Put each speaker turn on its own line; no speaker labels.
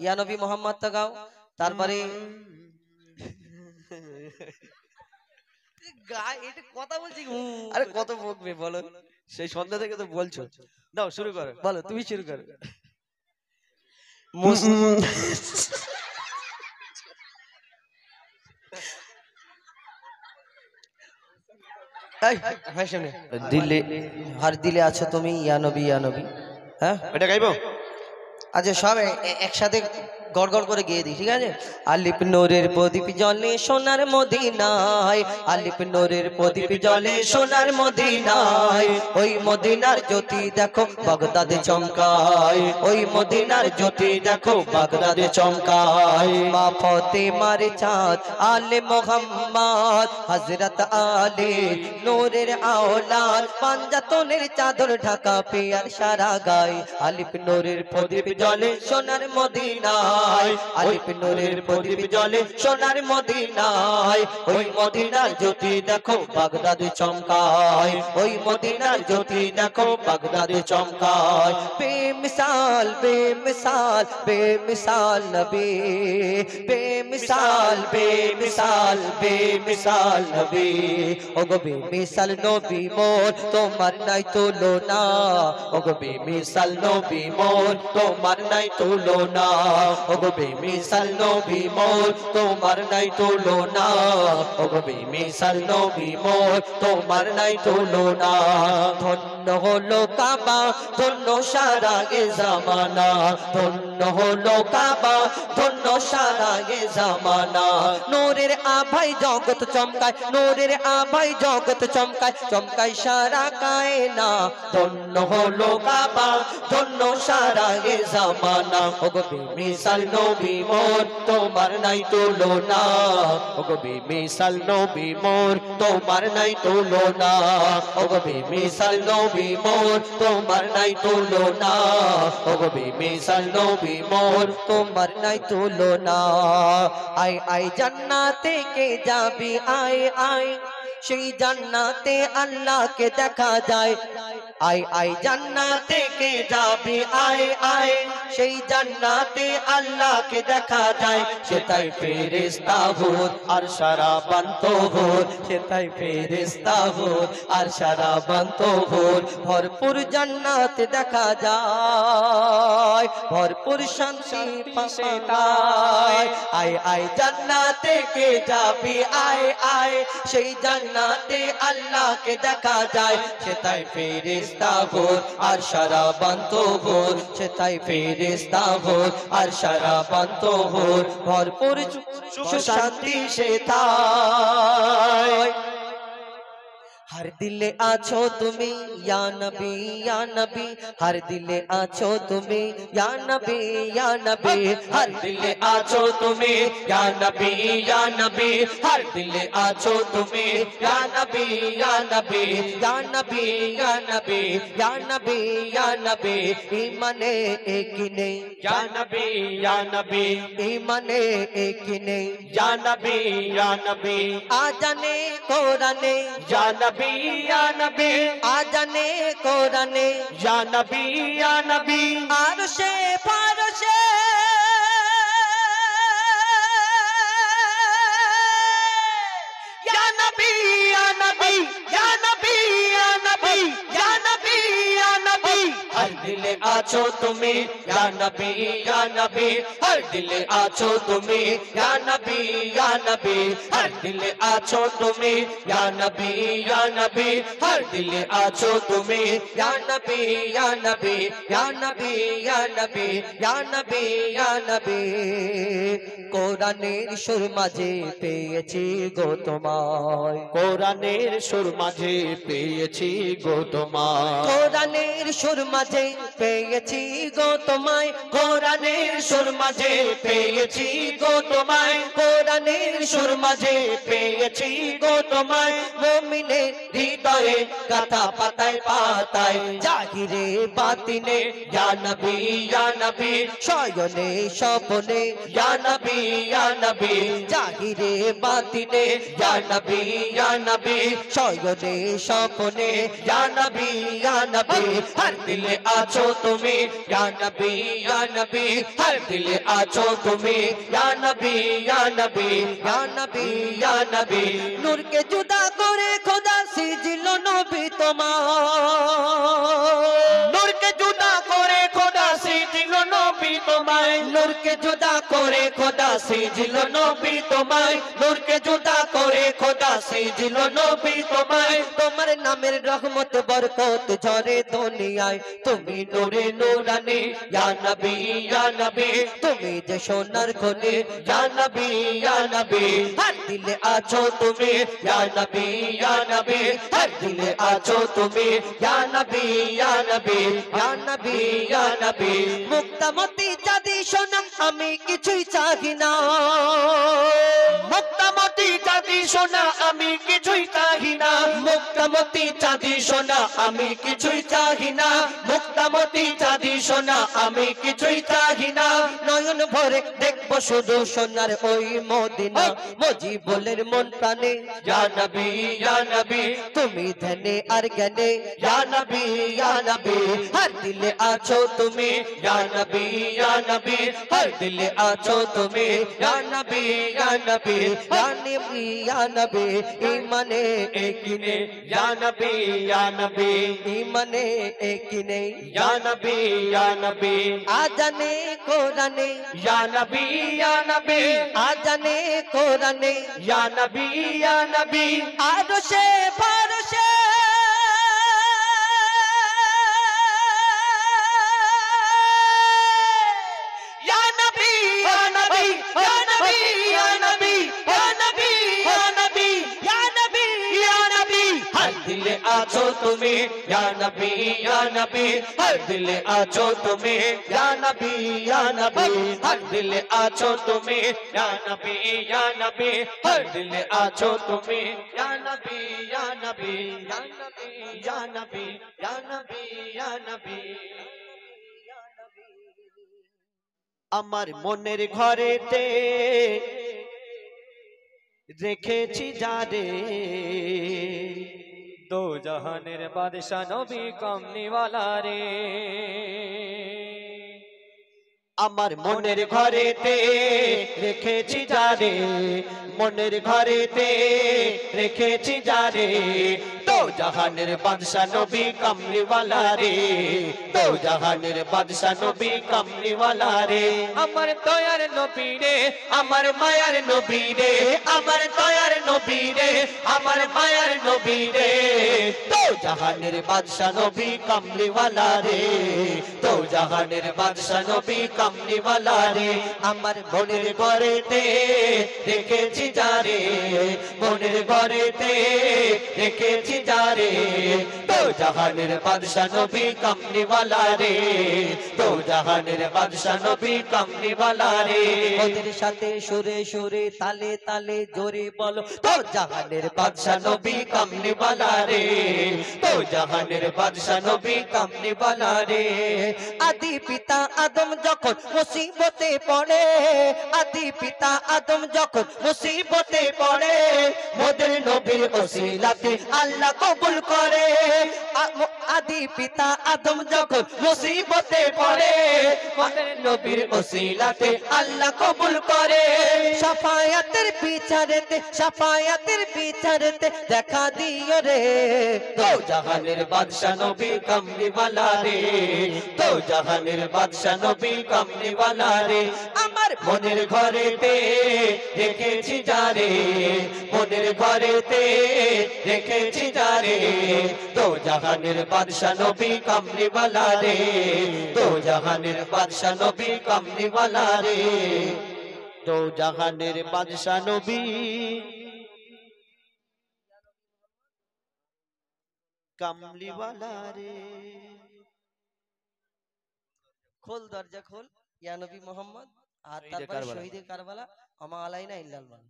ইয়া নবী মোহাম্মদ তা গাও, তারপরে এটা কথা বলছি।
আরে কত বকবে বলো, সেই সন্ধ্যা থেকে তো বলছো। দাও শুরু করো,
বলো, তুমি শুরু করো। দিলে, হর দিলে আছো তুমি, ইয়া নবী ইয়া নবী। হ্যাঁ,
এটা গাইবো?
আচ্ছা সব একসাথে গড়গড় করে গিয়ে দিই, ঠিক আছে? আলিফ নূরের প্রদীপ জ্বলে সোনার মদিনায়, আলিফ নূরের প্রদীপ জ্বলে সোনার মদিনায়, ওই মদিনার জ্যোতি দেখো বাগদাদে চমকায়, ওই মদিনার জ্যোতি দেখো বাগদাদে চমকায়। মা ফাতেমার চাঁদ আলে মোহাম্মদ, হযরত আলী নূরের আওলাদ, পাঞ্জাতনের চাদর ঢাকা পেয়ার সারা গায়। আলিফ নূরের প্রদীপ জ্বলে সোনার মদিনায়, আলিফ নূরের প্রদীপ জ্বলে সোনার মদিনায়, ওই মদিনার জ্যোতি দেখো বাগদাদে চমকায়, ওই মদিনার জ্যোতি দেখো বাগদাদে চমকায়। বেমিসাল বেমিসাল বেমিসাল নবী, বেমিসাল বেমিসাল বেমিসাল নবী, ওগো বেমিসাল নবী মোর তোমার নাই তুলনা, ওগো বেমিসাল নবী মোর তোমার নাই তুলনা, ওগো বেমিসাল নবী মোর তোমার নাই তুলনা, ওগো বেমিসাল নবী মোর তোমার নাই তুলনা। ধন্য হলো কাবা, ধন্য সারা গে জামানা, ধন্য হলো কাবা, ধন্য সারা গে জামানা। নূরের আভাই জগৎ চমকায়, নূরের আভাই জগৎ চমকায়, চমকায় সারা কায়না। ধন্য হলো কাবা, ধন্য সারা গে জামানা, ওগো বেমিসাল নবী মোর তোমার নাই তুলনা, ওগো বেমিসাল নবী মোর তোমার নাই তুলনা, ওগো বেমিসাল নবী মোর তোমার নাই তুলনা, ওগো বেমিসাল নবী মোর তোমার নাই তুলনা। আয় আয় জান্নাতে কে যাবি, আয় আয় সেই জান্নাতে আল্লাহকে দেখা যায়। আয় আয় জান্নাতে কে যাবি, আয় আয় সেই জান্নাতে আল্লাহকে দেখা যায়। সেটাই ফেরেশতা হুর আর সারাবান্ত হুর, সেটাই ফেরেশতা হুর আর সারাবান্ত হুর, ভরপুর জান্নাত দেখা যায়, ভরপুর শান্তি পায়। আয় আয় জান্নাতে কে যাবি, আয় আয় সেই জান্নাতে আল্লাহকে দেখা যায়। সেটাই ফেরেশতা হুর আর সারাবান্ত হুর, সেটাই ফেরেশতা হুর আর সারাবান্ত হুর, ভরপুর শান্তি সেথায়। हर दिले आछो तुमी या नबी या नबी, हर दिले आछो तुमी या नबी या नबी, हर दिले आछो तुमी या नबी या नबी, हर दिले आछो तुमी या नबी या नबी, या नबी या नबी, या नबी या नबी। ईमाने एक ने
या नबी या नबी,
ईमाने एक ने
या नबी या नबी,
आजाने कुराने
या नबी या नबी,
आजाने कुराने
या नबी या नबी,
आरशे फारशे
या नबी या नबी, या नबी या नबी, या नबी या नबी। हर दिले आछो तुमी या नबी या नबी, हर दिले आछो तुमी या नबी या नबी, हर दिले आछो तुमी या नबी या नबी, हर दिले आछो तुमी
या नबी या नबी, या नबी या नबी, या नबी या नबी। কোরআনের সুর মাঝে পেয়েছি গো তোমায়,
কোরআনের সুর মাঝে পেয়েছি গো তোমায়,
কোরআনের সুর মাঝে পেয়েছি গো তোমায়,
কোরআনের সুর মাঝে পেয়েছি গো তোমায়,
কোরআনের সুর মাঝে
পেয়েছি গো তোমায়।
মুমিনের হৃদয়ে গাথা পাতায় পাতায়, জাহিরে বাতিনে
या नबी या नबी,
শয়নে স্বপনে
या नबी या नबी,
জাহিরে বাতিনে
या नबी या नबी,
শয়নে স্বপনে
या नबी या नबी। हर दिले आछो
তুমি ইয়া নবী ইয়া নবী হর দিলে আছো তুমি ইয়া নবী ইয়া নবী ইয়া নবী ইয়া নবী নূর কে জুদা করে খোদা সিজিল নবী তোমার
নূর কে জুদা করে খোদা সিজিল নবী তোমায়
নূর কে জুদা করে খোদা সিজিল নবী তোমায় নূর কে জুদা করে খোদা সিজিল নবী তোমায় তোমার নামের রহমত বরকত ঝরে দুনিয়ায় তুমি নূরে নূরানি ইয়া নবী ইয়া নবী তুমি যে সোনার খনি ইয়া নবী ইয়া নবী হর দিলে আছো তুমি ইয়া নবী ইয়া নবী হর দিলে আছো তুমি ইয়া নবী ইয়া নবী ইয়া নবী ইয়া নবী মুক্তামতি চাঁদি সোনা আমি কিছুই চাহি না
মুক্তামতি চাঁদি সোনা আমি কিছুই চাহি না
মুক্তামতি চাঁদি সোনা আমি কিছুই চাহি না মুক্তামতি চাঁদি সোনা আমি কিছুই চাহি না নয়ন ভরে দেখবো শুধু সোনার ওই মদিনা মজিবুলের মন প্রাণে ইয়া নবী ইয়া নবী তুমি ধ্যানে আর জ্ঞানে ইয়া নবী ইয়া নবী হর দিলে আছো তুমি ইয়া নবী ইয়া নবী হর দিলে আছো তুমি ইয়া নবী ইয়া নবী ইয়া নবী ইয়া নবী ইমানে একিনে ইয়া নবী ইয়া নবী ইমানে একিনে
ইয়া নবী ইয়া নবী
আজানে কোরআনে
ইয়া নবী ইয়া নবী
আজানে কোরআনে
ইয়া নবী ইয়া নবী
আরশে ফারশে
ইয়া নবী ইয়া নবী ইয়া নবী ইয়া নবী ইয়া নবী ইয়া নবী
ইয়া নবী
ইয়া নবী
হর দিলে আছো তুমি ইয়া নবী ইয়া নবী হর দিলে আছো তুমি ইয়া নবী ইয়া নবী হর দিলে আছো তুমি ইয়া নবী ইয়া নবী হর দিলে আছো তুমি ইয়া নবী ইয়া নবী ইয়া নবী ইয়া নবী ইয়া নবী ইয়া নবী
আমার মনের ঘরেতে রেখেছি যারে দো জাহানের বাদশা নবী কমলিওয়ালা রে
আমার মনের ঘরেতে রেখেছি যারে মনের ঘরেতে রেখেছি যারে তো জাহানের বাদশা নবী কমলিওয়ালা রে তো জাহানের বাদশা নবী কমলিওয়ালা রে আমার দয়ার নবী রে আমার মায়ার নবী রে আমার দয়ার নবী রে আমার মায়ার নবী রে তো জাহানের বাদশা নবী কমলিওয়ালা রে তো জাহানের বাদশা নবী কমলিওয়ালা রে আমার মনের ঘরেতে রেখেছি যারে মনের ঘরেতে রেখেছি যারে তো জাহানের বাদশা নবী কমলিওয়ালা রে তো জাহানের বাদশা নবী কমলিওয়ালা রে ওদের সাথে সুরে সুরে তালে তালে জোরে বলো তো জাহানের বাদশা নবী কমলিওয়ালা রে তো জাহানের বাদশা নবী কমলিওয়ালা রে আদি পিতা আদম যখন মুসিবতে পড়ে আদি পিতা আদম যখন মুসিবতে পড়ে মোদের নবীর ওসিলাতে আল্লাহ কবুল করে আদি পিতা আদম যখন মুসিবতে পড়ে মোদের নবীর ওসিলাতে আল্লাহ কবুল করে শাফায়াতের বিচারেতে দেখা দিও রে তো জাহানের বাদশা নবী কমলিওয়ালা রে তো জাহানের বাদশা নবী কমলিওয়ালা রে আমার মনের ঘরেতে রেখেছি যারে মনের ঘরেতে রেখেছি যারে তো জাহানের বাদশা নবী কমলিওয়ালা রে তো জাহানের বাদশা নবী কমলিওয়ালা রে তো জাহানের বাদশা নবী কমলিওয়ালা রে খোল দরজা খোল ইয়া নবী মোহাম্মদ আর তারপরে শহীদে কারবালা আমা আলাইনা ইল্লাল্লাহ